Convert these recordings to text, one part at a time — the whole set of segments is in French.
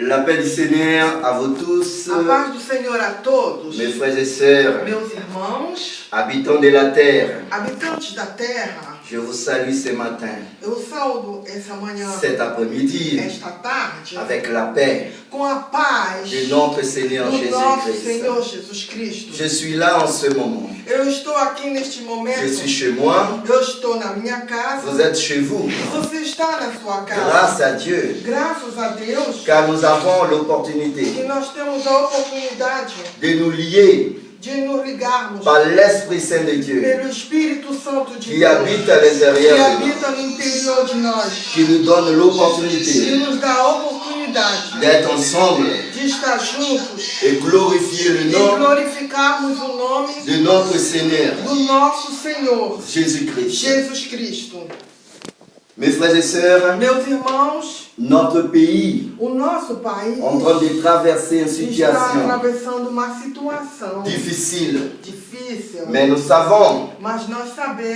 La paix du Seigneur à vous tous, A paz do Senhor a todos, mes frères et sœurs, meus irmãos, habitants de la terre. habitantes da terra. Je vous salue ce matin, Eu saudo essa manhã, cet après-midi, esta tarde, avec la paix com a paz de notre Seigneur do nosso Jésus-Christ. Senhor Jesus Cristo. Je suis là en ce moment. Eu estou aqui neste momento, Je suis chez moi, eu estou na minha casa, vous êtes chez vous. você está na sua casa. Grâce à Dieu, Graças a Deus car nous avons l'opportunité que nós temos a oportunidade de nous lier de nos ligarmos par l'Esprit Saint de Dieu pelo Espírito Santo de qui Deus, habite à que l'intérieur de nous, habita no interior de nós, qui nous donne que l'opportunité nos dá a oportunidade d'être ensemble de estar juntos et glorifier le e nom glorificarmos o nome de notre Seigneur do nosso Senhor Jésus-Christ. Jesus Cristo. Mes frères et sœurs, Meus irmãos, notre pays o nosso país est en train de traverser une está situation atravessando uma situação difficile, difícil, mais nous savons mas nós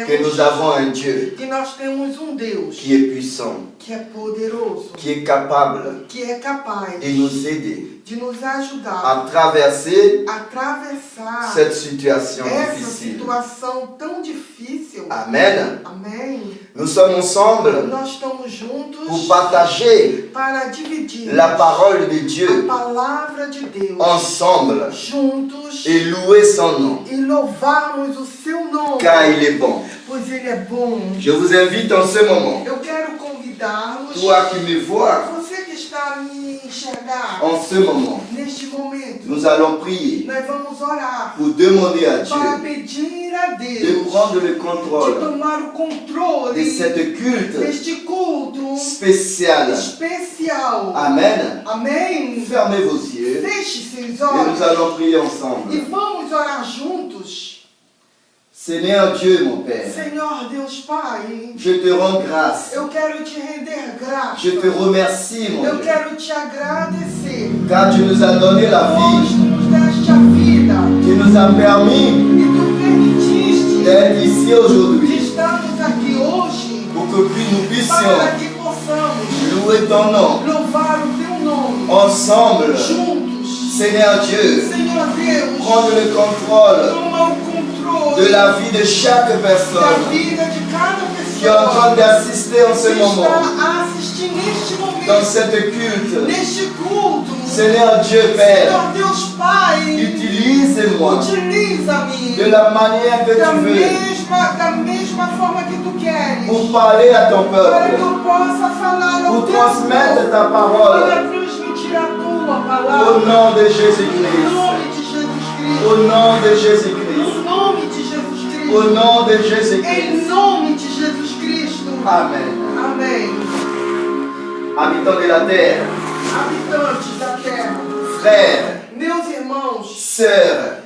que nous sabemos avons un Dieu que nós temos Deus qui est puissant, que é poderoso, qui est capable que é capaz de nous aider de nos ajudar à traverser a atravessar cette situation essa difficile. situação tão difícil. Amen. Amém. Nous sommes ensemble Nós estamos juntos pour partager para dividir la parole de a Dieu palavra de Deus ensemble juntos et louer son nom, e louvarmos o seu nome, car il est bon. pois ele é bom. Je vous invite en ce moment, Eu quero convidá-los, toi qui me vois, você que está a me enxergar en ce moment, neste momento, nous allons prier nós vamos orar pour demander à para Dieu pedir a de Deus prendre le de contrôle tomar o controle de cette culte deste culto spécial. especial. Amen. Amém? Fermez vos yeux Feche seus et nous olhos allons prier e ensemble. vamos orar juntos. Seigneur Dieu, mon Père, Senhor Deus Pai, je te rends grâce. eu quero te render graça. Je te remercie, mon Eu Dieu, quero te agradecer. car tu nous as donné la Pois vie, tu nos deste a vida tu nous as permis e tu permitiste d'être ici de aujourd'hui estarmos aqui hoje pour que nous puissions para que possamos louer ton nom louvar o teu nome ensemble. juntos. Seigneur Dieu, Senhor Deus, prendre le contrôle toma o controle de la vie de chaque da personne vida de cada qui est en train pessoa d'assister en ce que moment está a assistir neste dans momento, cette culte. neste culto. Seigneur Dieu Père, Senhor Deus Pai, utilise-moi utiliza-me de la manière que da tu veux mesma forma que tu queres, pour parler à ton para que peuple, eu possa falar ao pour teu transmettre povo, ta para parole transmitir a tua au palavra, nom de em Jésus-Christ. nome de Jesus Cristo, Au nom de no Jésus-Christ. nome de Jesus Cristo, Au nom de em Jésus-Christ. nome de Jesus Cristo. Amen. Amém. Habitants de la terre, Habitantes da terra, frères, meus irmãos, sœurs,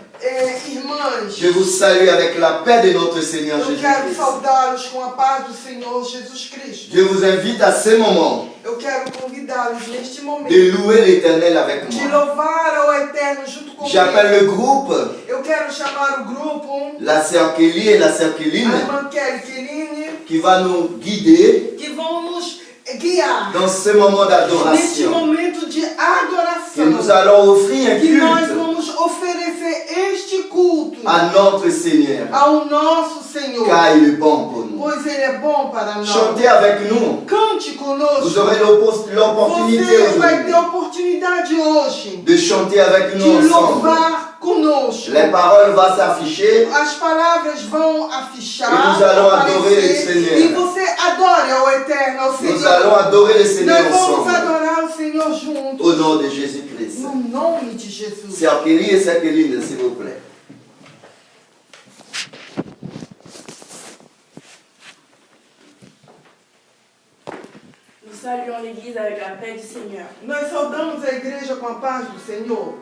irmãs, je vous salue avec la paix de notre Seigneur eu quero Jésus-Christ. saudá-los com a paz do Senhor Jesus Cristo. Je vous invite à ce moment Eu quero convidá-los neste momento de louer l'Éternel avec de moi. louvar ao Eterno junto comigo. J'appelle le groupe, Eu quero chamar o grupo, la sœur Kelly et la sœur a Kéline, irmã Kelly Keline, qui va nous guider que vão nos guiar dans ce moment neste d'adoration. momento de Que nous adoração. allons offrir un Que nós culte vamos oferecer este culto à notre Seigneur, ao nosso Senhor, car il est bon pour nous. pois Ele é bom para nós. Chantez avec nous. Cante Vous conosco. aurez l'opportunité Você vai ter aujourd'hui a oportunidade hoje de chanter avec nous de ensemble. louvar conosco. Les paroles vont s'afficher As palavras vão afichar, E nós allons vão adorer aparecer, o Senhor. e você adore ao Eterno, ao Nous Senhor. allons adorer le Seigneur Nós vamos ensemble adorar o Senhor juntos, au nom de Jésus-Christ. no nome de Jesus. Sœur Kelly et sœur Kéline, s'il vous plaît. Nous saluons l'Église avec la paix du Seigneur. Nós saudamos a igreja com a paz do Senhor.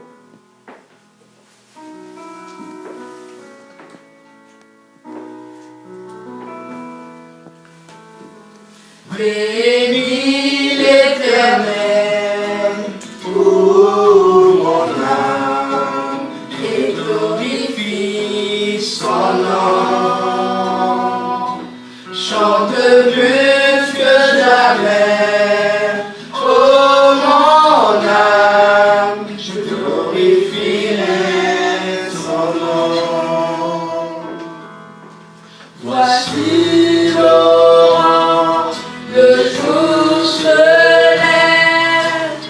Bénis l'Éternel, ô mon âme, et glorifie son nom. Chante plus que jamais, ô mon âme. Voici l'aurore, le jour se lève,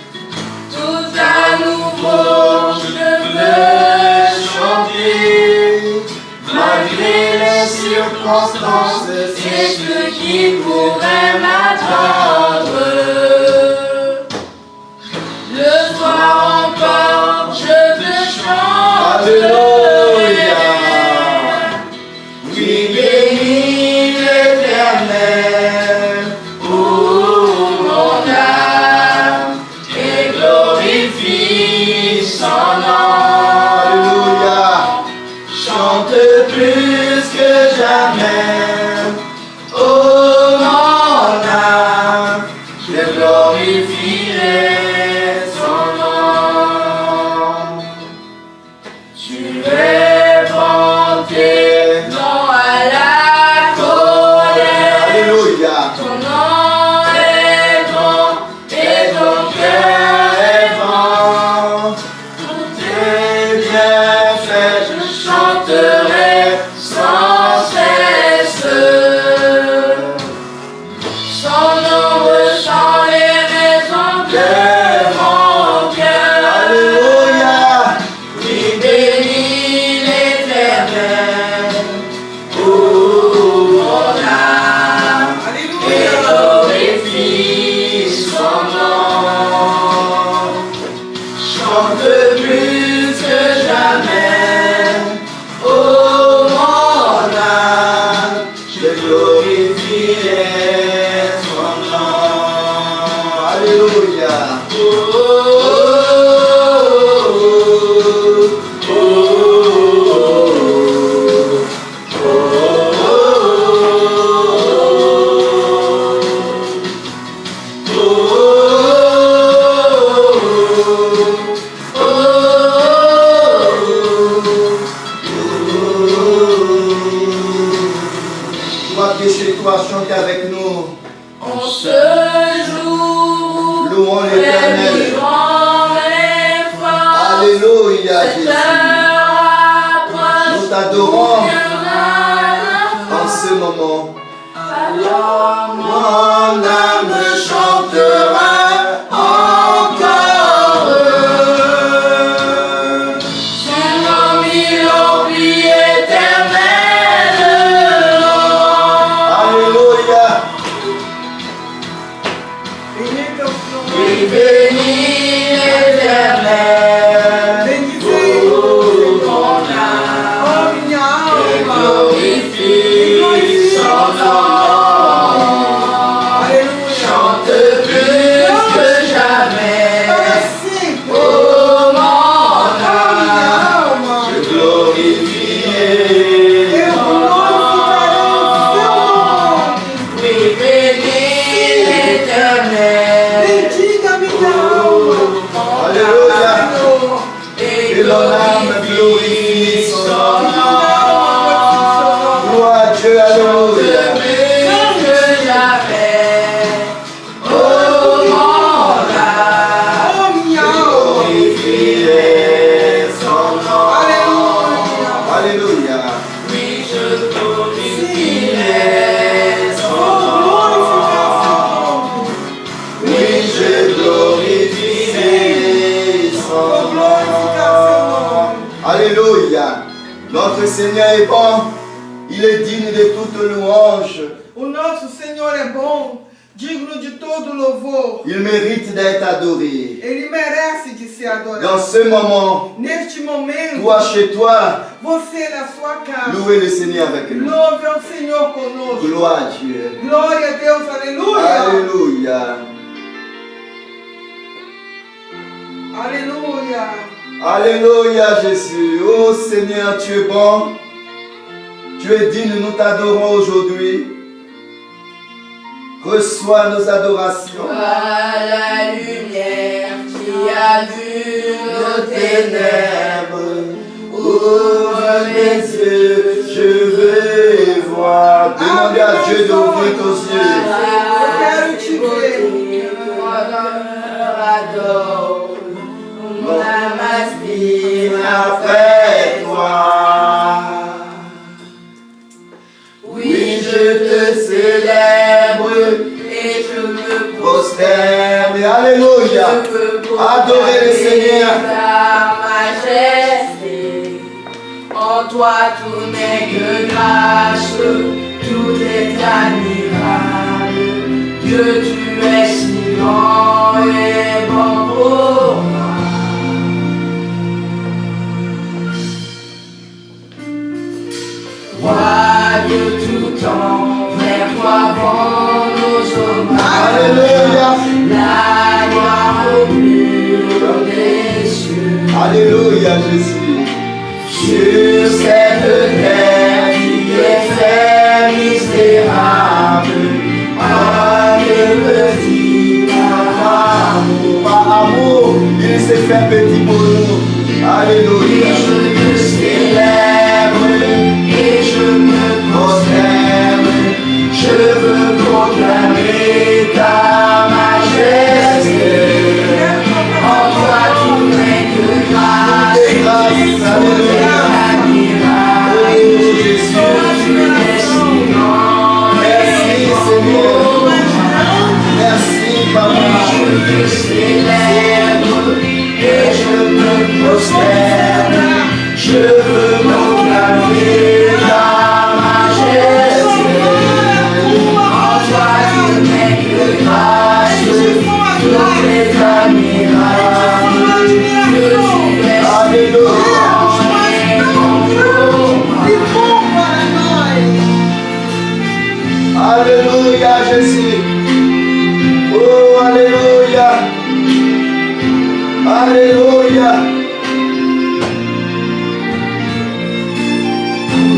tout à nouveau je veux chanter, malgré les circonstances et ce qui pourrait m'attendre. Le soir encore, je te chanterai. Oui, bénis l'Éternel, ô mon âme, et glorifie son nom. Alléluia. Chante plus que jamais, ô mon âme, je glorifierai son nom. Tu es vanté, non à la colère. Alléluia. Ton nom est bon et ton cœur est bon. Pour tes bienfaits, je chanterai sans cesse. Son nombre sont les raisons de mon cœur. Alléluia. Oui, bénis l'Éternel, ô mon âme, et glorifie son nom. Chante plus que jamais, ô mon âme, je glorifierai son nom. Alléluia. Toi qui es chez toi, chante avec nous. En ce jour, Louons les l'Éternel. vivants et forts, Alléluia, cette Jésus. heure approche, Nous t'adorons viendra la en ce moment. Alors mon âme chantera encore. Son nom il oublie éternel. Alléluia. Bénis ton nom. Oui, bénis l'éternel. Bénisez Mon âme oh minha et alma. glorifie son nom. Alléluia. Chante plus que jamais. Para sempre. Oh mon Oh âme, minha alma. je glorifierai Eu ton glorificarei o seu nom. nome. Oui, bénis l'Éternel. Bendiga minha alma. Alléluia. Senhor. Et Et l'on âme glorifie son nom. Minha alma glorifique Gloire à Dieu, alléluia. plus que jamais. Oh mon âme, oh minha alma. glorifierai son nom. Aleluia. Alléluia. Oui, je glorifierai son Vou glorificar nom. seu nome. Oui, je glorifierai Vou son glorificar seu nom. nome. Alléluia. Notre Seigneur est bon. Il est digne de toute louange. O nosso Senhor é bom, digno de todo louvor. Il mérite d'être adoré. Ele merece de ser Dans adorado. ce moment, Neste momento, toi chez toi, você na sua casa, louez le Seigneur avec nous. louve ao Senhor conosco. Gloire à Dieu. Glória a Deus, aleluia. Alléluia. Aleluia. Alléluia Jésus. Oh Seigneur, tu es bon. Tu es digne, nous t'adorons aujourd'hui. Reçois nos adorations. À la lumière qui a vu nos ténèbres, Ouvre mes yeux, je veux voir. Demandez à Dieu d'ouvrir tes yeux. Eu quero te ver. Adore, mon âme aspire après toi. Oui, te célèbre et je me prosterne. Alléluia. Adorez le Seigneur. Ta majesté. En toi tout n'est que grâce, tout est admirable. Dieu, tu es si grand et bon pour moi. Roi de tout temps, vers toi vont nos hommages. Alléluia. La gloire au mur des cieux. Alléluia, Jésus. Sur cette terre qui est fait misérable, un petit Par amour, il s'est fait petit pour nous. Alléluia. je te célèbre et je me prosterne. Je veux proclamer ta majesté. En toi tout n'est que grâce. Grâce, alléluia. Oh, Jésus. Merci, Seigneur. Merci, Papa. Je te célèbre et je me prosterne. Je veux proclamer ta majesté. En toi tout n'est que grâce, tout est admirable. Que tu es Alléluia. Alléluia, Jésus. Oh, Alléluia. Alléluia.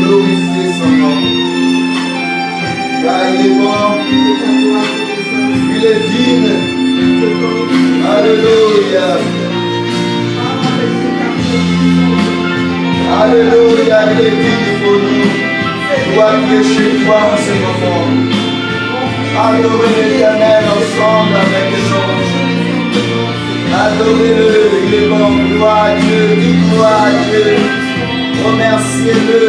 Glorifiez son nom. Car il est bon. Il est digne. Alléluia. Alléluia, il est digne pour nous. Toi qui es chez toi en ce moment. Adorez l'Éternel ensemble avec les anges. Adorez-le, il est bon. Gloire à Dieu, dis gloire à Dieu. Remerciez-le,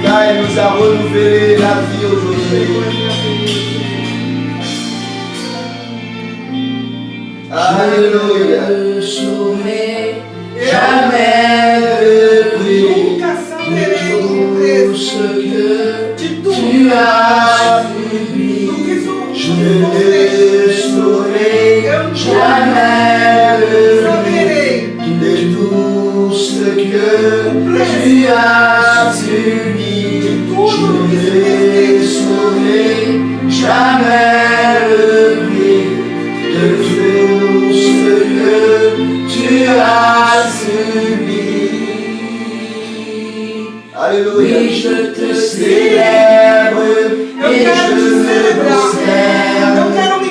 car il nous a renouvelé la vie aujourd'hui. Alléluia. Je saurai jamais le prix de tout ce que tu as subi. Je ne saurai jamais le prix de tout ce que tu as subi. Je ne saurai jamais le prix de tout ce que tu as subi. Alléluia. Oui, je te célèbre et je me prosterne.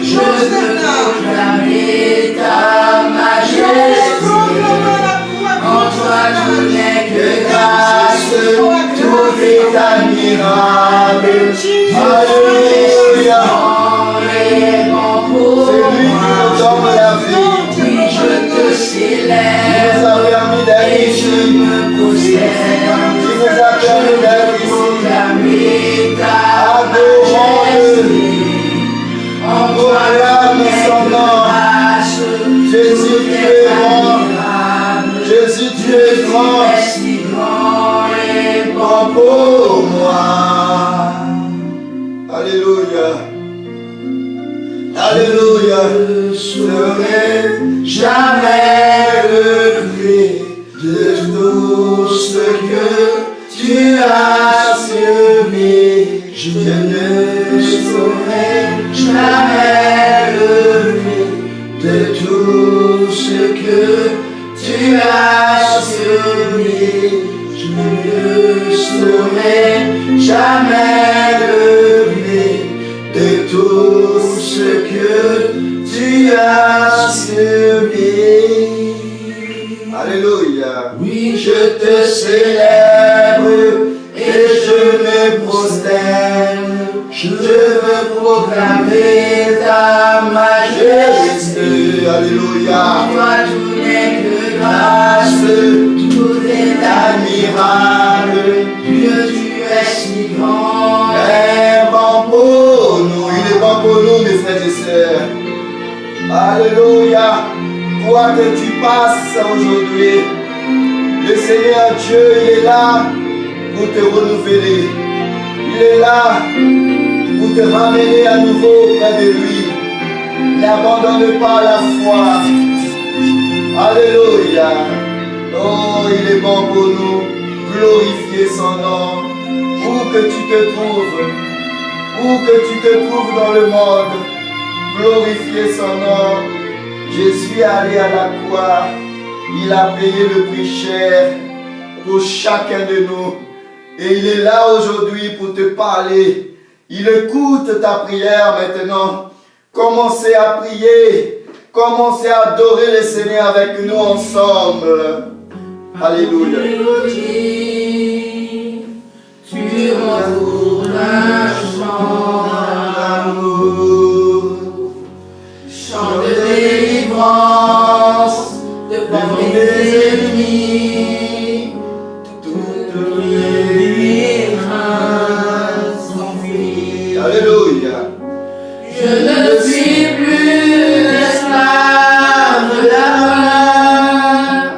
Je veux proclamer ta majesté. En toi tout n'est que grâce, tout est admirable. Alléluia. Et bon pour C'est lui qui moi. nous donne la vie. Oui, je te Il célèbre nous a permis d'être et je ici. me prosterne. Il nous a permis d'être ici. Proclamer ta Adorons-le. majesté. En toi Proclame tout son n'est nom. que grâce, Jésus, tout tu est es grand. admirable. Jésus, tu es grand. Tu es si grand et Bon bon pour moi. Alléluia. Alléluia. Je saurai jamais le prix de tout ce que tu as subi. Je ne saurai jamais le prix de tout ce que tu as subi. Je ne saurai jamais le prix de tout ce que tu as subi. Alléluia. Oui, je te célèbre et je me prosterne. Je veux proclamer ta majesté. Alléluia. Toi tout n'est que grâce, tout est admirable. Dieu, tu es si grand et frères et sœurs. Alléluia. Quoi que tu passes aujourd'hui, le Seigneur Dieu, il est là pour te renouveler. Il est là pour te ramener à nouveau près de lui. N'abandonne pas la foi. Alléluia. Oh, il est bon pour nous. Glorifier son nom. Où que tu te trouves. Où que tu te trouves dans le monde. Glorifier son nom. Jésus est allé à la croix. Il a payé le prix cher pour chacun de nous. Et il est là aujourd'hui pour te parler. Il écoute ta prière maintenant. Commencez à prier. Commencez à adorer le Seigneur avec nous ensemble. Alléluia. Tu m'entoures d'un chant d'amour, chant de délivrance devant mes ennemis. Toutes mes craintes s'enfuient. Alléluia. Je ne suis plus l'esclave de la peur.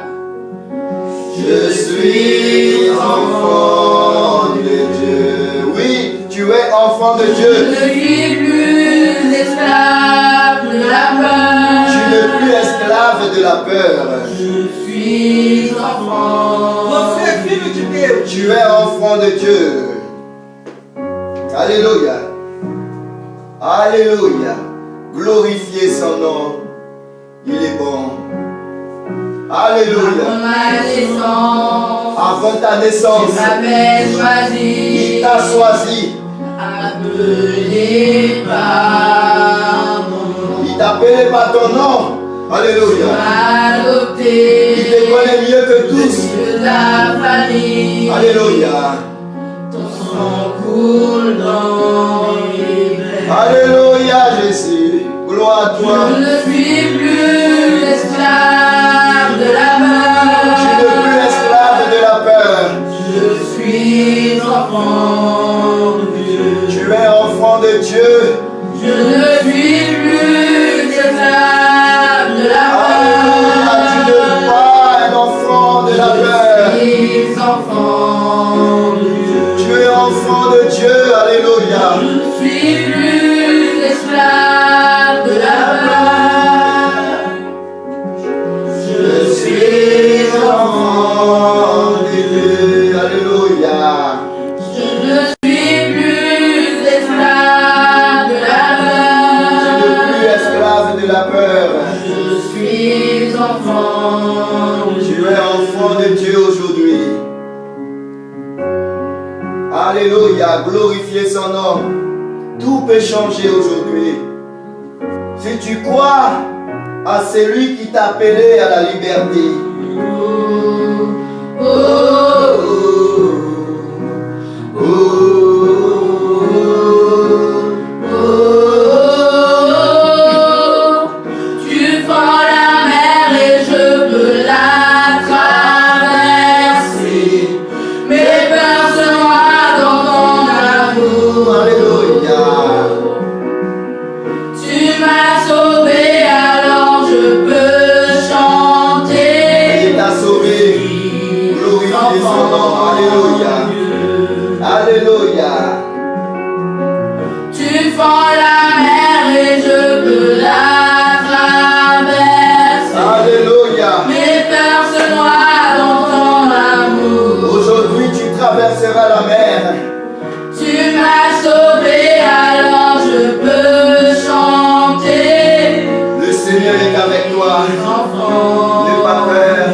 Je suis enfant de Dieu. Oui, tu es enfant de Dieu. Je ne suis plus esclave de la peur. Tu n'es plus esclave de la peur. Je suis enfant. Você é filho de Deus. Tu es enfant de Dieu. Alléluia. Alléluia. Glorifiez son nom. Il est bon. Alléluia. Avant ma naissance, Avant ta tu naissance, m'avais choisi, il t'a choisi. appelé par mon nom. Il t'a appelé par ton nom. Alléluia. Adopté, Il te connaît mieux que tous. de ta famille. Alléluia. Ton sang coule dans mes veines. Alléluia, Jésus. Gloire à toi. Je ne suis plus l'esclave de la Tu n'es plus peur. esclave de la peur. Je suis enfant de Dieu. Tu es enfant de Dieu. Je ne suis plus esclave de la Alléluia. Tu n'es peur. pas un enfant de la peur. Je suis enfant de Dieu. Tu es enfant de Dieu. Alléluia. Je ne suis plus esclave de la peur. Je suis Enfant de Dieu. Alléluia. Je ne suis plus esclave de la Tu n'es plus peur. esclave de la peur. Je suis enfant de Tu Dieu. es enfant de Dieu aujourd'hui. Alléluia. Glorifiez son nom. Tout peut changer aujourd'hui. Si tu crois à celui qui t'a appelé à la liberté. Oh, oh, oh, oh, oh. Tu fends la mer et je peux la traverser. Mes peurs se noient dans ton amour. Alléluia. Tu m'as sauvé, alors je peux chanter. Il t'a sauvé. Glorifiez son nom. Alléluia. Alléluia. Tu fends la mer et je peux la traverser. Alléluia. Mes peurs se noient dans ton amour. Aujourd'hui, tu traverseras la mer. Tu m'as sauvé, alors je peux chanter. Le Seigneur est avec toi. Enfant, N'aie pas peur.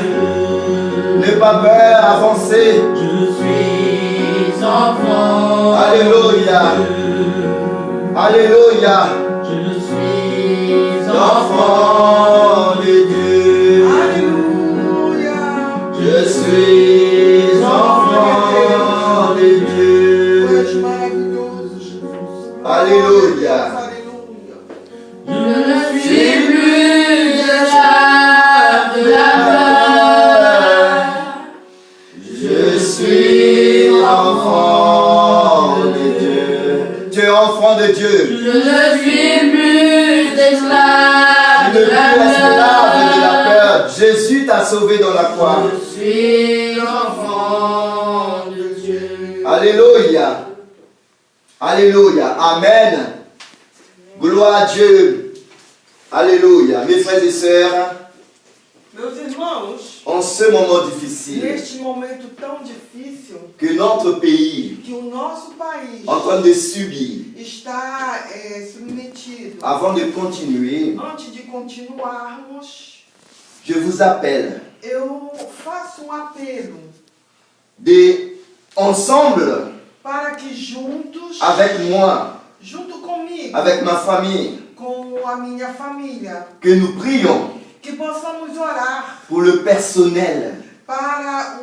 N'aie pas peur. Avancez. je suis enfant. Alléluia. Alléluia. Je suis Enfant de Dieu. Aleluia. Je suis enfant de Tu Dieu. és maravilhoso, Jesus. Alléluia. Aleluia. Je ne suis plus esclave de la peur. Je suis enfant de Dieu. Tu es enfant de Dieu. Je ne suis plus esclave Tu de ne la plus esclave de la peur. peur. Jésus t'a sauvé dans la croix. Je suis l'enfant de Dieu. Alléluia. Alléluia. Amen. Gloire à Dieu. Alléluia. Mes frères et sœurs, Meus irmãos, en ce moment difficile neste momento tão difícil que notre pays que o nosso país est en train de subir, está submetido, avant de continuer, antes de continuarmos, je vous appelle eu faço apelo de ensemble para que juntos, avec moi, junto comigo, avec ma famille, com a minha família, que nous prions que possamos orar pour le personnel para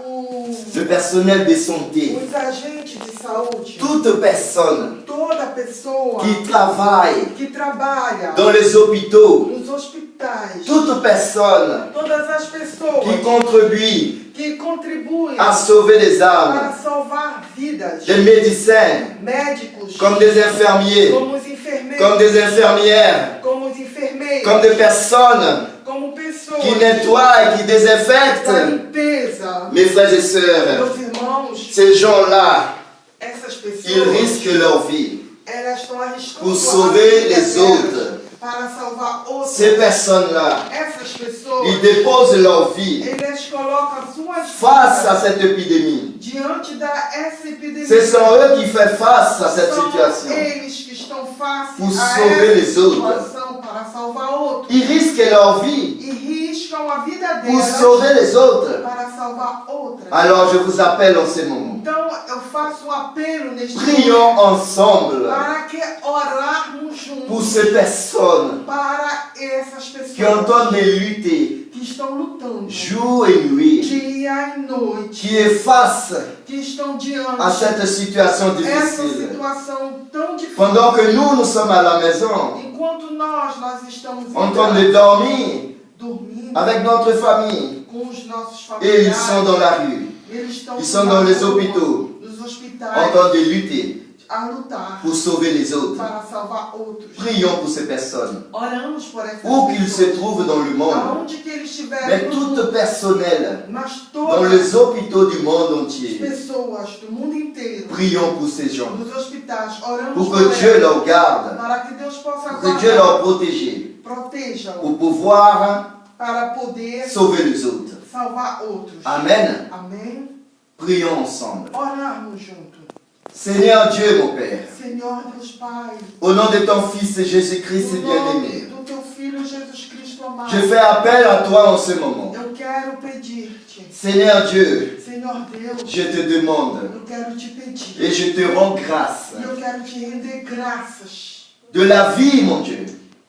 de santé, os agentes de saúde, toute personne toda pessoa qui travaille que trabalha dans les hôpitaux, nos hospitais, toute personne todas as pessoas qui contribue que contribuem à sauver les para âmes, salvar vidas, des médecins, médicos, comme des infirmiers, como os enfermeiros, comme des infirmières, como os enfermeiros, comme des personnes como pessoas qui nettoient et qui da désinfectent. limpeza. Mes frères et sœurs, Meus irmãos, ces gens-là, essas ils pessoas, risquent leur vie elas estão arriscando pour a sauver vida les delas autres. para salvar outros. Ces personnes-là, Essas pessoas, ils déposent leur vie eles colocam suas face à vidas cette épidémie. diante dessa epidemia. Ce sont eux qui font face à cette São situation. eles que estão face Pour a sauver essa les autres. situação para salvar outros. Ils risquent leur vie E riscam a vida pour delas sauver les autres. para salvar outras. Alors je vous appelle en ce moment. Então eu faço apelo neste Prions momento ensemble para que orarmos juntos pour ces personnes para essas pessoas qui entendent lutter que estão lutando jour et nuit, dia e noite, qui est que estão diante à cette situation essa difficile. situação tão difícil. Pendant que nous sommes à la maison, Enquanto nós estamos en em train casa, de dormir dormindo avec notre famille, com os nossos et ils familiares, sont dans la rue, eles estão ils sont dans na les rua, hôpitaux, nos en hospitais, train de lutter a lutar pour sauver les autres. para salvar outros. Prions pour ces personnes, Oramos por essas où qu'ils se pessoas, trouvent dans le monde, aonde que eles mais estiverem, no mundo, tout personnel mas dans todas les hôpitaux du monde as entier. pessoas do mundo inteiro, Prions pour ces gens, nos hospitais, oramos pour por que Dieu eles, leur garde, para que Deus possa pour que Dieu guardar, leur protège, proteja-o, pour pouvoir para poder sauver les autres. salvar outros. Amen. Amém? Prions ensemble. Orarmos juntos. Seigneur Dieu, mon Père, Senhor Deus Pai, au nom de ton Fils Jésus-Christ no bien-aimé, nome do teu Filho Jesus Cristo amado, je fais appel à toi en ce moment. eu quero pedir-te, Seigneur Dieu, Senhor Deus, je te demande eu quero te pedir, et je te rends grâce e eu quero te render graças de la vie, mon Dieu,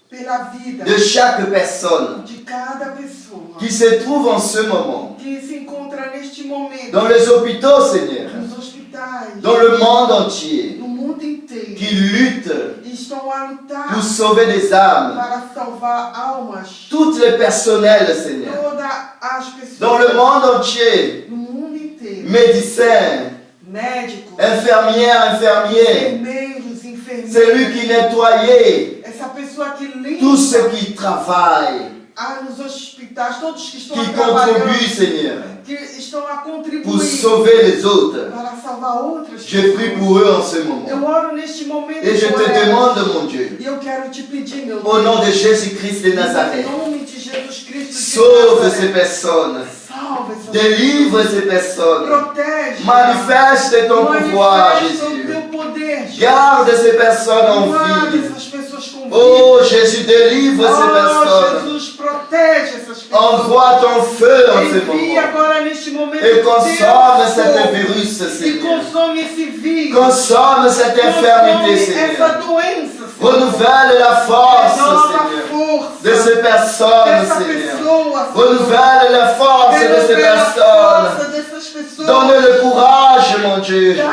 pela vida de chaque personne de cada pessoa qui se trouve en ce moment que se encontra neste momento dans les hôpitaux, Seigneur, nos hospitais, dans le monde entier, no mundo inteiro, qui luttent e estão a lutar pour sauver des âmes. para salvar almas, Toutes les personnels, Seigneur, todas as pessoas dans le monde entier, no mundo inteiro, médecins, médicos, infirmières, infirmiers, enfermeiros, enfermeiras, celui qui nettoyait, essa pessoa que limpa tous ceux qui travaillent, nos hospitais, todos que estão qui trabalhando, contribuent, Seigneur, que estão a pour contribuir sauver les autres. para salvar outras Je prie pessoas. pour eux en ce moment. Eu oro neste momento Et je por te elas. demande, mon Dieu, E eu quero te pedir, meu au Deus, nom de Jésus-Christ de Nazareth, em nome de Jesus Cristo de sauve Nazaré, ces personnes, salve essas délivre ces personnes, protege, manifeste ton pouvoir, manifesta o Jésus. teu poder, Garde ces personnes en guarda vie. essas pessoas com vida. Oh Jésus, délivre ces Oh, personnes. Jesus, protege essas pessoas. Envoie ton feu en ce Envia moment agora neste momento et teu consomme fogo cette virus, e Seigneur. consome esse vírus, Consomme cette infirmité, consome essa Seigneur. doença, Senhor. Renouvelle la force, Renova a Seigneur, força de ces personnes, dessa Seigneur. pessoa, Senhor. Renouvelle la force de ces Renova a personnes. força dessas pessoas. Donne le courage, mon Dieu, Dai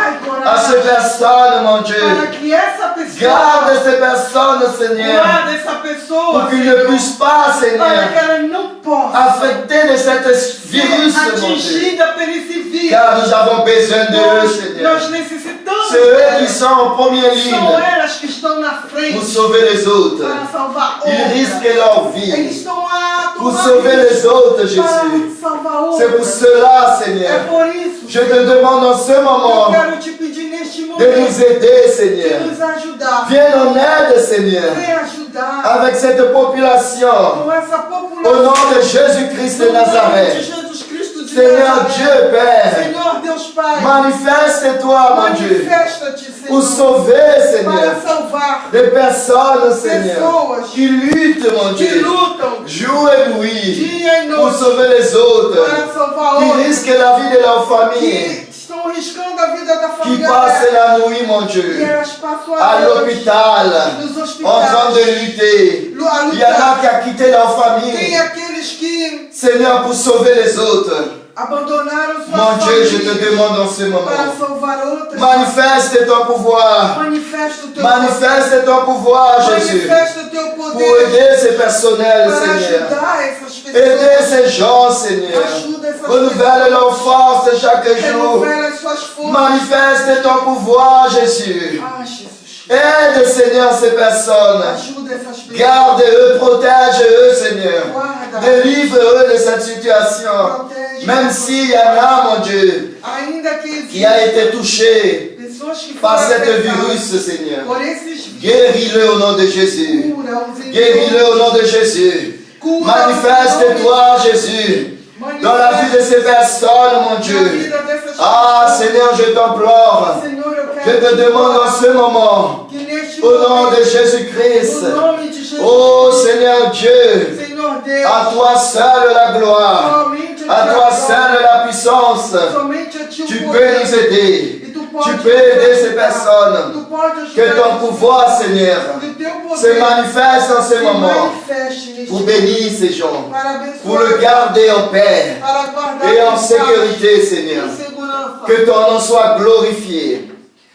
à ces coragem personnes, mon Dieu, para que essa pessoa. Garde ces personnes, Seigneur, Guarda essa pessoa, pour qu'ils ne Senhor, puissent pas, para que Seigneur, ela não possa affecter de cet virus, ser mon Dieu. atingida por esse vírus. Car nous avons besoin d'eux, Seigneur. Nós necessitamos C'est eux delas. qui sont en première ligne São elas que estão na frente pour sauver les autres. para salvar Ils outras. risquent leur Eles vie estão a pour tomar sauver les risco autres, Jésus. para salvar outras. C'est pour cela, É Seigneur. por isso Je te demande en ce eu moment quero te pedir neste de momento nous aider, de Seigneur. nos ajudar. Viens en aide, Seigneur, Vem ajudar avec cette population. com essa população. Au nom de Jésus-Christ de No nome de Nazareth. Jesus Cristo de Seigneur Nazaré. Dieu, Père, Senhor Deus Pai, manifeste-toi, mon Dieu, manifesta-te, pour Senhor, sauver, Seigneur, para salvar des personnes, Seigneur, pessoas qui luttent, mon que Dieu, lutam jour et nuit, dia e pour noite sauver les autres, para salvar qui outros risquent la vie de leur famille, que estão arriscando a vida da qui família passent dela, la nuit, mon e Dieu, elas passam à a noite l'hôpital, nos en train de hospitais lutter. a Il y en a lutar. qui ont quitté leur Tem famille, aqueles que Seigneur, pour sauver les autres. abandonaram suas Mon Dieu, je te famílias demande en ce para moment, salvar outras. manifeste ton pouvoir, Manifesta o teu manifeste ton pouvoir, poder. Jésus, Manifesta o teu pour poder aider ces personnels, para Seigneur. ajudar essas Aider pessoas. ces gens, Seigneur. Ajuda essas Renouvelle leur force chaque jour. Renova as suas forças. Manifeste ton pouvoir, Jésus. Ah, Jesus. Aide, Seigneur, ces personnes. Ajuda essas pessoas. Garde-eux, protège-eux, Seigneur. Guarda. Délivre-eux de cette situation. Protege. Même s'il y en a, mon Dieu, Ainda que qui a été touché pessoas que par foram cette afetadas virus, Seigneur. por esses vírus, Guéris-le au nom de Jésus. cura-os em Guéris-le au nom de Jésus. Cura-os em Manifeste-toi, Jésus, nome- dans la vie de ces personnes, mon na Dieu. vida dessas Ah, pessoas. Seigneur, je t'implore. Senhor, eu Je quero te demande en ce moment, que neste au nom momento, de Jésus-Christ. no nome de Jesus, Oh, Seigneur Dieu, Senhor Deus, à toi seul la gloire, somente à a ti toi a glória, seul la puissance. somente a ti o Tu poder. peux nous aider. E tu podes Tu peux aider ces ajudar. personnes. Tu podes ajudar Que ton essas pouvoir, pessoas. Seigneur, Que o teu poder se manifeste en ce se moment manifeste neste pour bénir ces gens, para abençoar, pour le garder en paix para guardar et en paz, sécurité, Seigneur. em segurança. Que ton nom soit glorifié.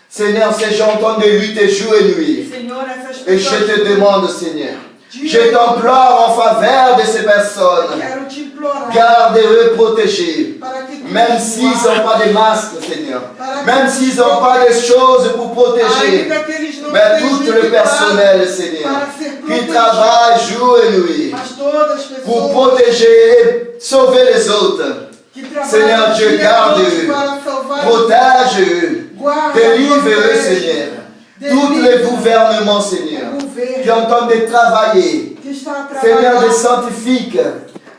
Seigneur, ces gens ont de lutter jour et nuit. Senhor, essas Et je pessoas, te demande, Seigneur, dia je e t'implore en faveur de ces noite, personnes. quero te implorar Garde-eux protégés. para que tu Même nos s'ils guardes, n'ont pas de masques, Seigneur. para que Même tu s'ils nos n'ont pas de choses pour protéger. ainda que eles não Mais tout estejam le equipados personnel, Seigneur, para ser qui protegidos, travaille jour et nuit mas todas as pour pessoas protéger et sauver les autres. que trabalham Seigneur Dieu, dia e garde-eux, noite para salvar, protège-eux, guarda, délivre-eux, protege, Seigneur. délivre Tous les gouvernements, Seigneur, o governo qui entendent de travailler, que está a Seigneur, trabalhar, des scientifiques,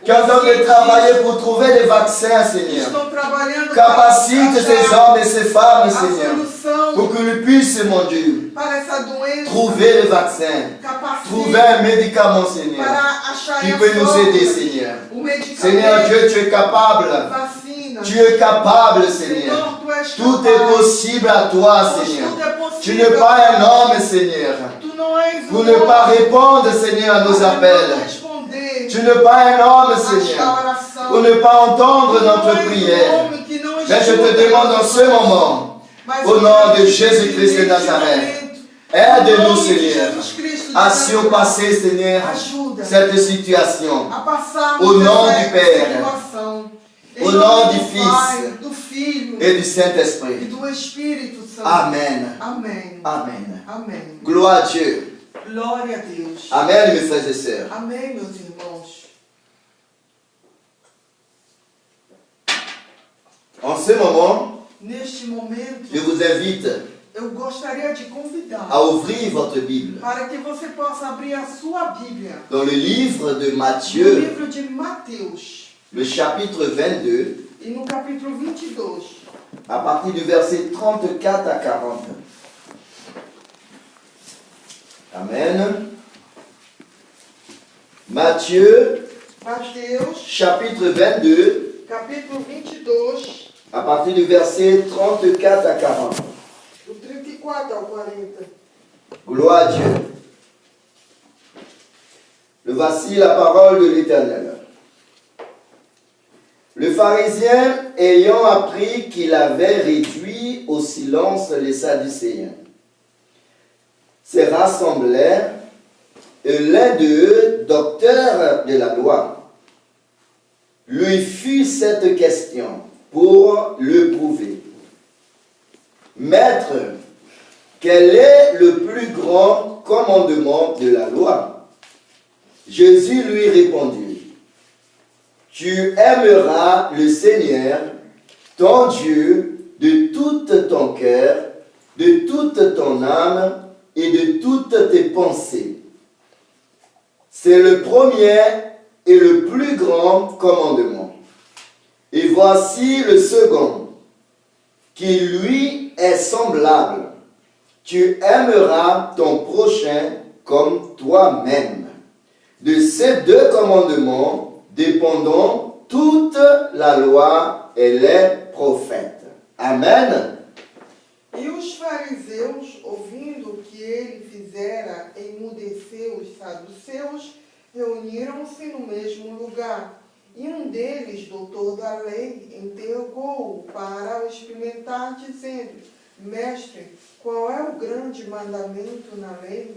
qui entendent de travailler pour trouver des vaccins, que Seigneur. estão trabalhando Capacite para ces achar hommes et ces femmes, a Seigneur, solução pour qu'ils puissent, mon Dieu, para essa doença, trouver le vaccin, capacite trouver un médicament, Seigneur, para achar qui a peut nous fórmula, aider, Seigneur. o medicamento, Seigneur Dieu, tu es capable. vacina. Tu es capable, Seigneur. Senhor, tu és Tout capaz. est possible à toi, Pois Seigneur. tudo é Tu possível. n'es pas un homme, Seigneur, Tu não és pour ne pas répondre, Seigneur, à nos para appels. não responder Tu n'es pas un homme, à Seigneur, oração. pour ne pas entendre Tu não notre és prière. homem que não Mais je te escuta demande en nossa ce moment, Mas au eu nom quero de te Jésus-Christ de pedir neste Nazareth, momento, aide-nous, em nome de Seigneur, Jesus Cristo de à Nazaré, surpasser, Seigneur, ajuda cette situation. a passar Au nom essa du Père, situação. Em au nome nom do du Pai, Fils do Filho et du e Saint-Esprit. do Espírito Santo. Amen. Amém. Amen. Amém. Gloire à Dieu. Glória a Deus. Amen, mes frères et sœurs. Amém, meus irmãos. En ce moment, Neste momento, je vous invite eu gostaria de convidar à ouvrir votre Bible para que você possa abrir a sua Bíblia dans le livre de no Matthieu, livro de Mateus le chapitre 22, e no capítulo 22, à partir du verset 34 à 40. Amen. Matthieu, Mateus, chapitre 22, capítulo 22, à partir du verset 34 à 40. do 34 ao 40. Gloire à Dieu. Le voici la parole de l'Éternel. Le pharisien, ayant appris qu'il avait réduit au silence les Sadducéens, se rassemblèrent et l'un d'eux, docteur de la loi, lui fit cette question pour le prouver. Maître, quel est le plus grand commandement de la loi? Jésus lui répondit, tu aimeras le Seigneur, ton Dieu, de tout ton cœur, de toute ton âme et de toutes tes pensées. C'est le premier et le plus grand commandement. Et voici le second, qui lui est semblable. Tu aimeras ton prochain comme toi-même. De ces deux commandements dépendent toute la loi et les prophètes. Amen. E os fariseus, ouvindo o que ele fizera emudecer os saduceus, reuniram-se no mesmo lugar. E um deles, doutor da lei, interrogou-o para o experimentar, dizendo, Mestre, qual é o grande mandamento na lei?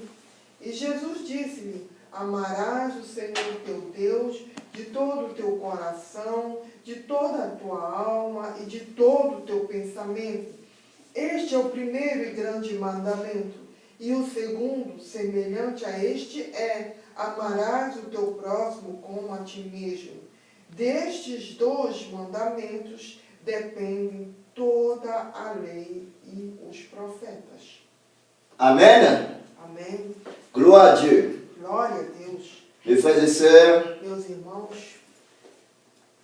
E Jesus disse-lhe, amarás o Senhor teu Deus de todo o teu coração, de toda a tua alma e de todo o teu pensamento. Este é o primeiro e grande mandamento. E o segundo, semelhante a este, é amarás o teu próximo como a ti mesmo. Destes dois mandamentos dependem toda a lei e os profetas. Amen. Amém. Gloire à Dieu. Glória a Deus. Mes frères et sœurs, Meus irmãos,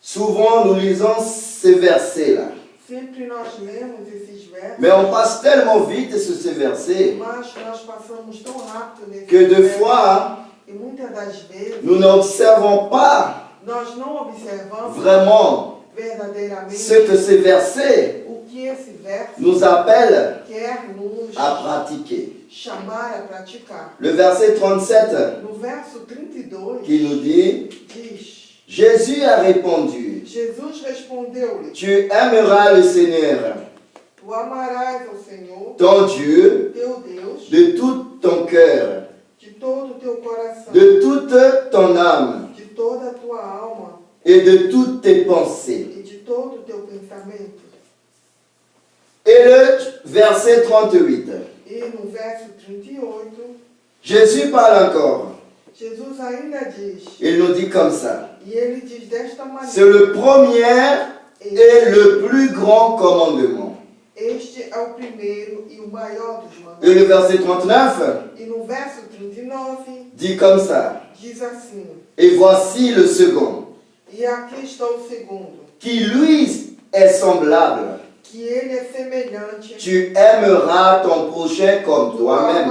souvent nous lisons ces versets-là. sempre nós lemos esses versos, Mais on passe tellement vite sur ces versets mas nós passamos tão rápido nesses que des versos, fois, e muitas das vezes nous n'observons pas nós não observamos vraiment verdadeiramente ce que ces versets o que esse verso nous appellent quer nos à pratiquer. chamar a praticar. Le verset 37 No verso 32 qui nous dit, diz, Jésus a répondu, Jesus respondeu-lhe, tu aimeras le Seigneur, tu amarás ao Senhor, ton Dieu, teu Deus, de tout ton cœur, de todo o teu coração, de toute ton âme de toda a tua alma et de toutes tes pensées. e de todo o teu pensamento. Et le verset 38, E no verso 38, Jésus parle encore. Jesus ainda diz, Il nous dit comme ça. e ele diz desta C'est maneira, le premier et le plus grand commandement. este é o primeiro e o maior dos Et le mandamentos. verset 39 E no verso 39, dit comme ça. diz assim, Et voici le second, e aqui está o segundo, qui lui est semblable. que ele é semelhante, Tu aimeras ton prochain comme tu toi-même.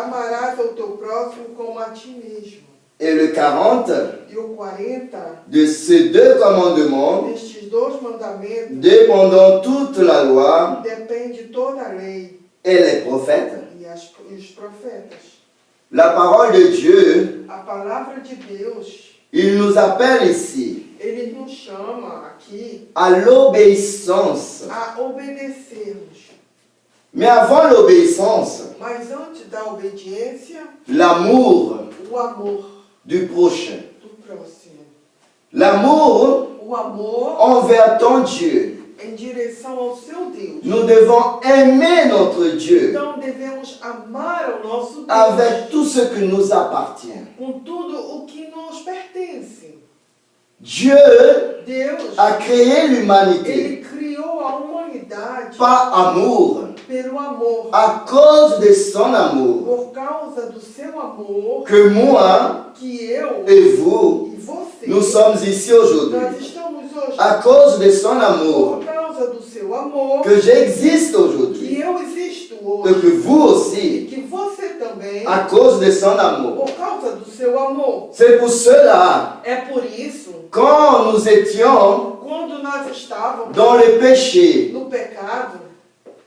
amarás ao teu próximo como a ti mesmo. Et le 40, E o 40, de ces deux commandements destes dois mandamentos, dépendant toute la loi depende toda a lei et les prophètes. e os profetas. La parole de Dieu, A palavra de Deus, il nous appelle ici ele nos chama aqui à l'obéissance. a obedecermos. Mais avant l'obéissance, Mas antes da obediência, l'amour o amor du prochain. do próximo. L'amour O amor envers ton Dieu. em direção ao seu Deus. Nous devons aimer notre Dieu Então devemos amar ao nosso Deus avec tout ce qui nous appartient. com tudo o que nos pertence. Dieu Deus, a créé l'humanité ele criou a humanidade par amour, pelo amor. à cause de son amour, Por causa do seu amor, que moi que eu et vous, e você, nous sommes ici aujourd'hui. nós estamos hoje À cause de son amour, por causa do seu amor, que j'existe que aujourd'hui, eu existo et hoje, que vous aussi, que você também, à cause de son amour. por causa do seu amor. C'est pour cela, É por isso, quand nous étions quando nós estávamos dans le péché, no pecado,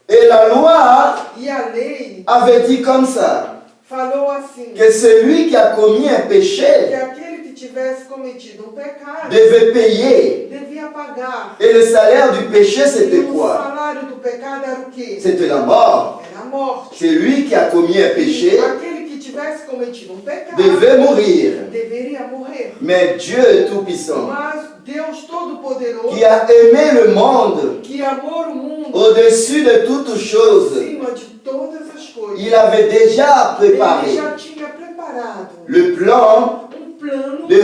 et la loi e a lei avait dit comme ça, falou assim, que celui qui a commis un que péché aquele que tivesse cometido um pecado devait payer. devia pagar. Et le salaire du péché, E c'était o quoi? salário do pecado era o quê? C'était la mort. Era a morte. Celui qui a commis un péché Aquele que tivesse cometido pecado devait mourir. deveria morrer. Mais Dieu Tout-Puissant, Mas Deus Todo-Poderoso, qui a aimé le monde que amou o mundo au-dessus de toutes choses, acima de todas as coisas, il avait déjà ele préparé já tinha preparado le plan plano de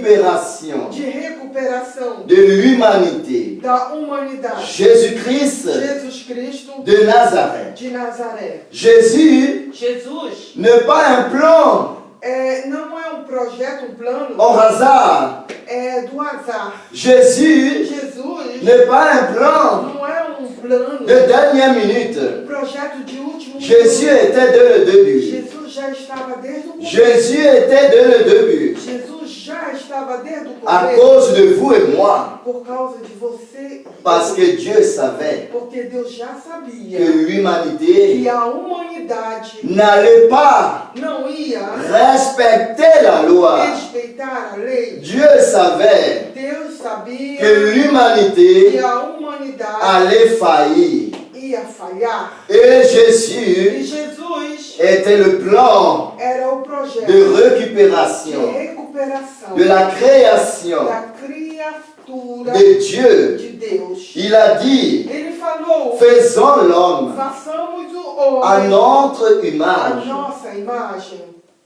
récupération de recuperação de l'humanité. da humanidade. Jésus-Christ Jesus Cristo de Nazareth. de Nazaré. Jésus Jesus n'est pas un plan não é projeto, plano au hasard. do azar. Jésus Jesus n'est pas un plan não é plano, de dernière minute. projeto de último Jésus minuto. était dès le début. Jesus já estava desde o começo. Jésus était dès le début. Jesus já estava desde o À começo. cause de vous et moi. Por causa de você. Parce que Dieu savait Porque Deus já que sabia l'humanité que a humanidade n'allait pas não ia respecter la loi. respeitar a lei. Dieu savait Deus sabia que l'humanité que a humanidade allait faillir. ia falhar. Et E Jésus Jesus était le plan era o projeto de de récupération recuperação de la création da criatura de Dieu. de Deus. Il a dit, Ele falou: faisons l'homme façamos o à homem notre a image. nossa imagem.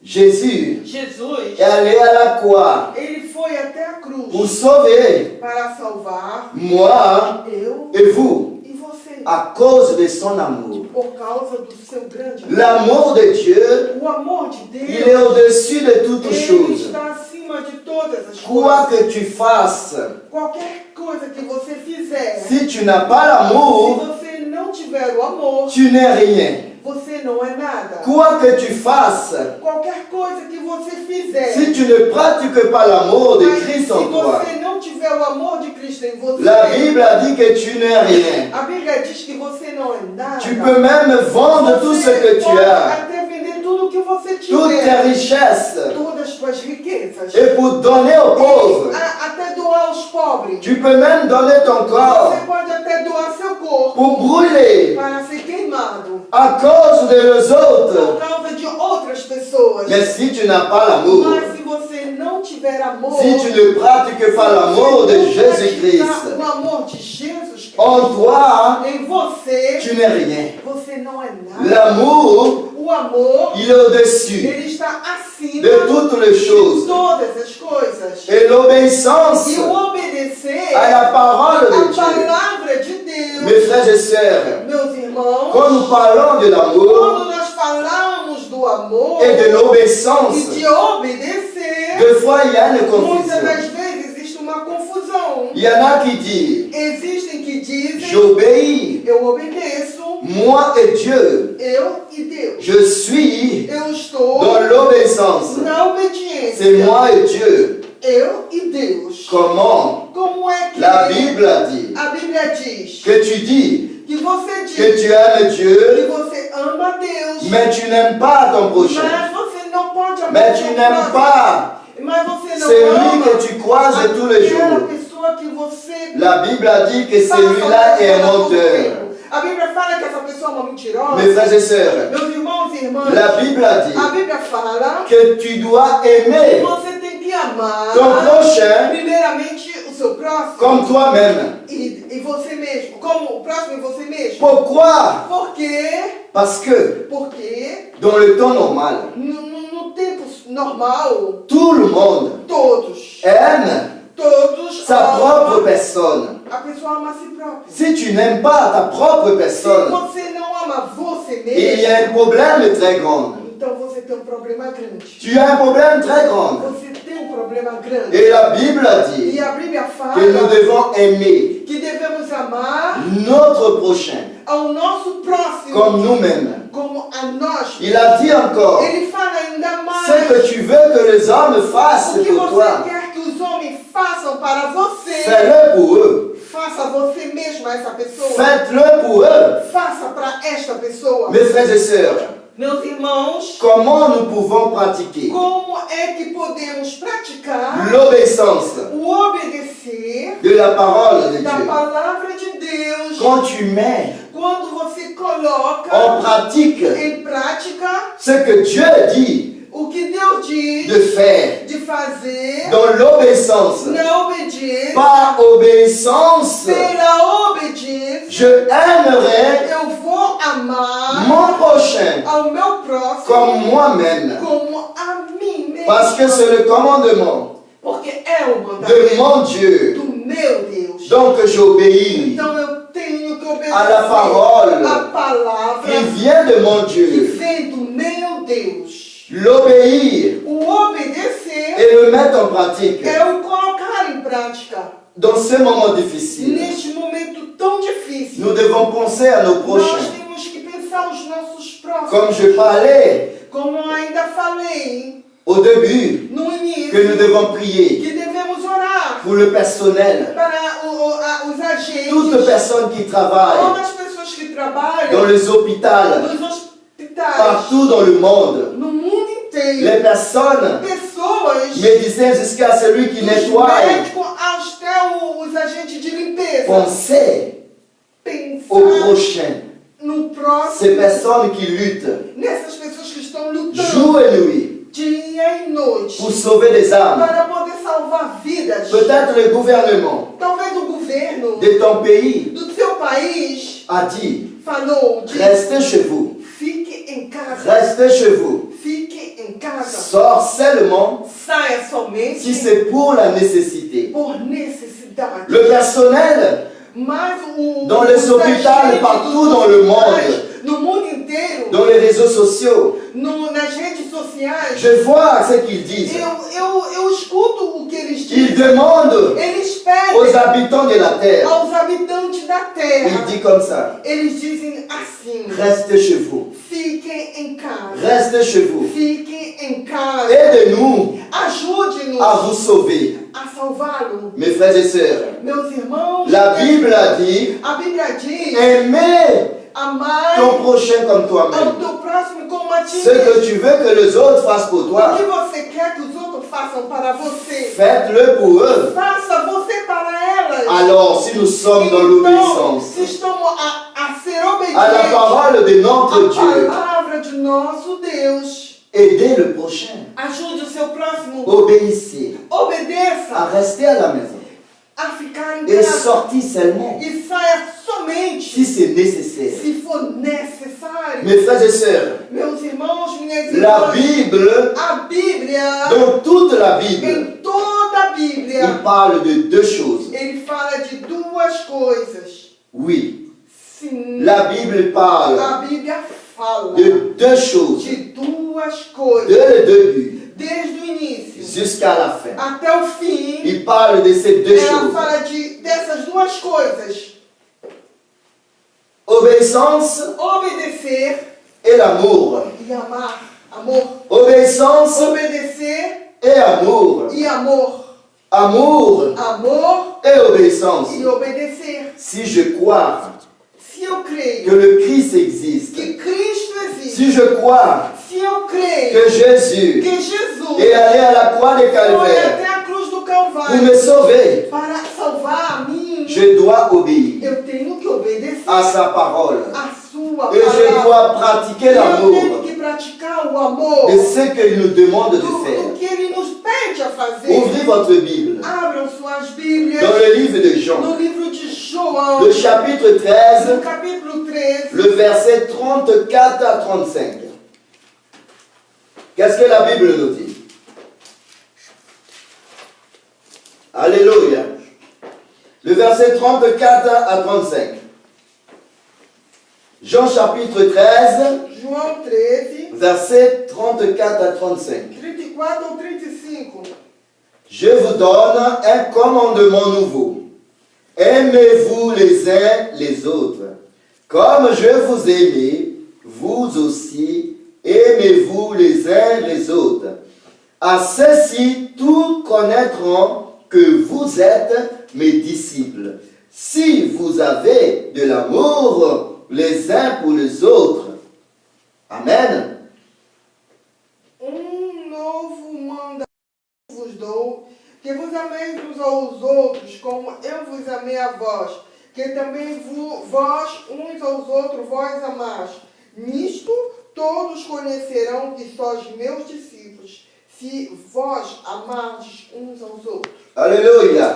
Jésus Jesus, est allé à la croix ele foi até a pour cruz sauver para salvar moi eu et vous e você, à cause de son amour. por causa do seu grande amor. L'amour de Dieu, O amor de il est Deus, au-dessus de toutes ele choses. está acima de todas as Quoi coisas. que tu fasses, Qualquer coisa que você fizer, si tu n'as pas se l'amour, você não tiver o amor, tu n'es rien. você não é nada. Quoi que tu fasses, Qualquer coisa que você fizer, si tu ne pratiques pas l'amour de mas se Christ en toi, você não tiver o amor de Cristo em você, la Bible a dit que tu n'es rien. a Bíblia diz que você não é nada. Tu peux même vendre tout ce que tu pode as, até vender tudo que você toutes tes tiver, richesses, todas as tuas riquezas, et pour donner aux pauvres. até doar aos pobres. Tu peux même donner ton corps Você pode até doar seu corpo pour brûler para ser queimado à cause de les por autres. causa de outras pessoas. Mais si tu n'as pas l'amour, Mas se você não tiver amor, si tu ne pratiques pas l'amour de Jésus-Christ, o amor de Jesus Cristo en toi, em você, tu n'es rien. você não é nada. L'amour, O amor, il est au-dessus ele está acima de toutes les de choses. todas as coisas. Et l'obéissance E o obedecer à la parole de a Dieu. palavra de Deus, Mes frères et sœurs, meus irmãos, quand nous parlons de l'amour quando nós falamos do amor et de l'obéissance, e de obedecer, deux fois il y a une muitas das confusion. vezes existe uma confusão. Il y en a qui disent, Existem que dizem, j'obéis, eu obedeço, moi et Dieu. eu e Deus. Je suis Eu estou dans l'obéissance. na obediência. C'est moi et Dieu. Eu e Deus. Comment? Como é que La Bible a dit a Bíblia diz que tu dis que você que diz tu aimes que Dieu, você ama a Deus, mais tu n'aimes pas ton prochain. mas você não pode amar Mais o tu seu n'aimes próximo. pas Mas você não celui ama que tu croises tous les aquela jours. pessoa que você La Bible a dit que passa celui-là est un todo menteur. tempo. A Bíblia fala que essa pessoa é uma mentirosa. Mes frères et sœurs, Meus irmãos e irmãs, la Bible a dit a Bíblia fala que tu dois que aimer você tem que amar ton prochain primeiramente o seu próximo comme toi-même. e você mesmo, como o próximo e você mesmo. Pourquoi? Por quê? Parce que Porque dans le temps normal, no tempo normal, tout le monde todos aime sa propre amam personne. a pessoa ama a si própria. Si tu n'aimes pas ta propre Se personne, você não ama você il y a mesmo, un problème très grand. então você tem um problema grande. Tu as un problème très grand. Você tem um problema grande. Et la Bible a dit E a Bíblia fala que nous devons aimer que devemos amar notre prochain ao nosso próximo comme nous-mêmes. como a nós. Il a dit encore, Ele fala ainda ce mais. que tu veux que les hommes fassent O que pour você toi, quer que os homens façam para você, fais-le pour eux. faça você mesmo a essa pessoa. Faites-le pour eux. Faça para esta pessoa. Mes frères et sœurs, Meus irmãos, comment nous pouvons pratiquer como é que podemos praticar l'obéissance o obedecer de la parole de da Dieu? palavra de Deus, quand tu mets quando você coloca en pratique em prática ce que Dieu dit o que Deus diz de faire de fazer dans l'obéissance, na obediência, par obéissance, pela obediência, je aimerais eu vou amar mon prochain ao meu próximo comme moi-même. como a mim mesmo. Parce que c'est le commandement Porque é o de mandamento mon Dieu. do meu Deus. Donc j'obéis Então eu tenho que obedecer à la parole a palavra qui vient de mon que Dieu. vem do meu Deus. L'obéir O obedecer et le mettre en pratique é o colocar em prática. dans ce moment difficile. Neste momento tão difícil, Nous devons penser à nos nós prochains. temos que pensar os nossos próximos. Comme je parlais Como ainda falei au début, no que nous início, devons prier que devemos orar pour le personnel, para os agentes, toute personne qui travaille todas as pessoas que dans trabalham les hôpitaux, nos hospitais, partout dans le monde. no mundo inteiro, Les personnes, pessoas, médecins jusqu'à celui qui dos nettoie, médicos até os agentes de limpeza, pensez au pensar prochain. no Ces próximo, personnes qui luttent nessas pessoas que estão lutando jour et nuit dia e noite pour sauver des âmes. para poder salvar vidas. Peut-être le gouvernement Talvez o governo de ton pays do seu país a dit, falou de restez chez vous, fique em casa, restez chez vous. fique em casa, Sors seulement saia somente si c'est pour la nécessité. por necessidade. Le personnel Mas dans les os hôpitaux, agentes partout dos dans le hospitais, monde, no mundo inteiro, dans les réseaux sociaux, nas redes sociais, je vois ce qu'ils disent. eu escuto o que eles Ils dizem. demandent Eles aux pedem habitants de la terre. aos habitantes da terra. Il dit comme ça, Eles dizem assim: restez chez vous, fiquem em casa, restez chez vous. fiquem em casa, Aidez-nous ajude-nos à vous sauver. a salvá-lo. Mes frères et sœurs, Meus irmãos, la Bible a dit, a Bíblia diz: aimez amai ton prochain comme ao toi-même. teu próximo como a ti Ce que mesmo. tu veux que les autres fassent pour O toi, que você quer que os outros façam para você, faites-le pour eux. faça você para elas. Alors, si nous sommes dans Então, l'obéissance se estamos a ser à la obedientes parole de notre à Dieu, palavra de nosso Deus, aidez le prochain, ajude o seu próximo, obéissez, à obedeça rester à la maison a ficar em et casa sortez seulement e saia somente si c'est nécessaire. se for necessário. Mes frères et sœurs, Meus irmãos, minhas la irmãs, Bible, a Bíblia, dans toute la Bible, em toda a il Bíblia, parle de deux choses. ele fala de duas coisas. Oui, Sim, la Bible parle a Bíblia fala de deux choses, de duas coisas, dès le début desde o início jusqu'à la fin. até o fim. Il parle de ces deux Ela choses. fala dessas duas coisas: Obéissance obedecer et l'amour. e amar. Amor. Obéissance Obedecer et amour. e amor. Amour Amor et obéissance. e obedecer. Si je crois Se eu que creio le Christ existe, que Cristo existe, si je crois se eu creio que Jésus que Jesus est allé à la croix de foi Calvaire até a cruz do pour Calvário me sauver, para salvar a mim, je dois obéir eu tenho que obedecer à sa parole. a sua Et je palavra. dois pratiquer Eu l'amour tenho que praticar o amor de ce qu'il nous demande de do faire. que Ele nos pede a fazer. Ouvrez votre Bible Abram suas Bíblias dans le livre de Jean, no livro de João, le chapitre 13, no capítulo 13, le verset 34 à 35. Qu'est-ce que la Bible nous dit? Alléluia. Le verset 34 à 35. Jean chapitre 13, João 13, verset 34 à 35. 34 ao 35. Je vous donne un commandement nouveau. Aimez-vous les uns les autres. Comme je vous aimais, vous aussi aimez-vous les uns les autres. À ceux-ci, tous connaîtront que vous êtes mes disciples, si vous avez de l'amour les uns pour les autres. Amen. Novo mandamento vos dou, que vos ameis uns aos outros, como eu vos amei a vós. que também vós uns aos outros vós amais. Nisto todos conhecerão que sois meus discípulos, se vós amardes uns aos outros. Alléluia.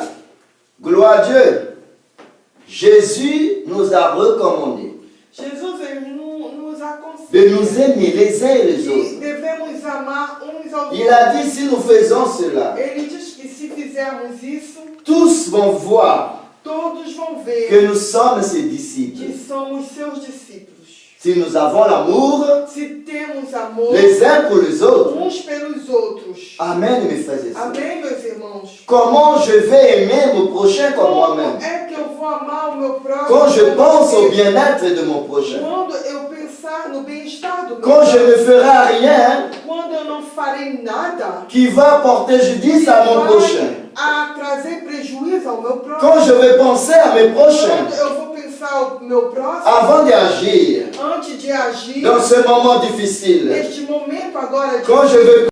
Gloire à Dieu. Jésus nous a recommandé Jesus ele nos de aconselha nous aimer les uns et les que autres. devemos amar uns aos Il a outros. dit, si nous faisons cela, Ele diz que se fizermos isso, tous vont voir todos vão ver que nous sommes ses disciples. que somos seus discípulos. Si nous avons l'amour Se temos amor les uns pour les autres. uns pelos outros. Amen, mes frères et sœurs. Amém, meus irmãos? Comment je vais aimer mon prochain comme Como moi-même? é que eu vou amar o meu próximo? Quand je como pense au eu? bien-être de mon prochain. Quando eu pensar no bem-estar do meu Quand je ne próximo. ferai rien Quando eu não farei nada qui va porter judice à mon prochain. a trazer prejuízo ao meu próximo. Quand je vais penser à mes prochains Quando eu vou pensar ao meu próximo, avant d'agir antes de agir, dans ce moment difficile. neste momento agora de Quand je vais